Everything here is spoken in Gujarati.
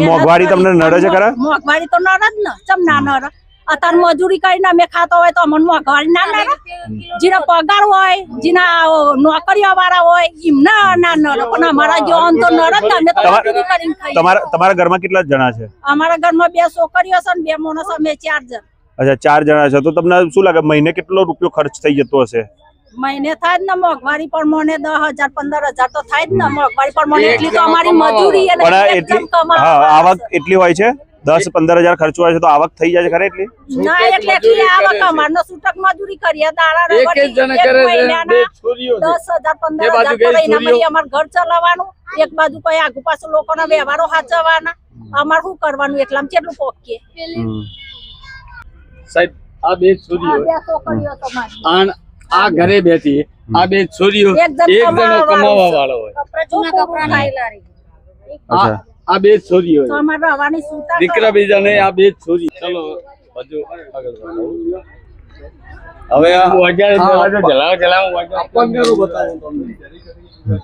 મોંઘવારી તમને નડે છે ખરા? મોંઘવારી તો નડે જ ને, ચમ ના નડે? અત્યારે મજૂરી કરીને અમે ખાતો હોય તો અમને મોંઘવારી ના નડે? જેના પગાર હોય, જેના નોકરીઓ વાળા હોય એમને ના નડે, પણ અમારા જેવા તો નડે જ ને. અમે તો મજૂરી કરીને ખાઈએ. તમારા ઘરમાં કેટલા જણા છે? અમારા ઘરમાં 2 છોકરીઓ છે ને 2 માણસ, અમે 4 જણ. અચ્છા, 4 જણા છે. તો તમને શું લાગે મહિને કેટલો રૂપિયો ખર્ચ થઈ જતો હશે? મહિને થાય જ ને મોંઘવારી પર મને 10,000 15,000 તો થાય જ ને મોંઘવારી પર મને. એટલી તો અમારી મજૂરી અને આવક એટલી હોય છે? 10-15 હજાર ખર્ચો હોય છે તો આવક થઈ જાય છે ખરે એટલી? ના, એટલી આવક અમારનો છૂટક મજૂરી કરીએ દાડા એક જણ કરે છે, 2 છોરીઓ 10,000 15,000 કરીને અમાર ઘર ચલાવવાનું, એક બાજુ કઈ આગુ પાછું લોકોના વ્યવહારો સાચવવાના. અમાર શું કરવાનું? એટલામાં કેટલું પોકીએ સાહેબ? આ 2 છોરીઓ, 2 છોકરીઓ તો મારી. આ ઘરે બેઠી, આ 2 છોરીઓ, એક જણો કમાવા વાળો હોય. આ 2 છોરીઓ તો અમાર રહેવાની સૂતા દીકરા બીજા ને આ 2 છોરી. ચલો હજુ આગળ વધો. હવે આ 2000 જલાવ બતાવું તમને.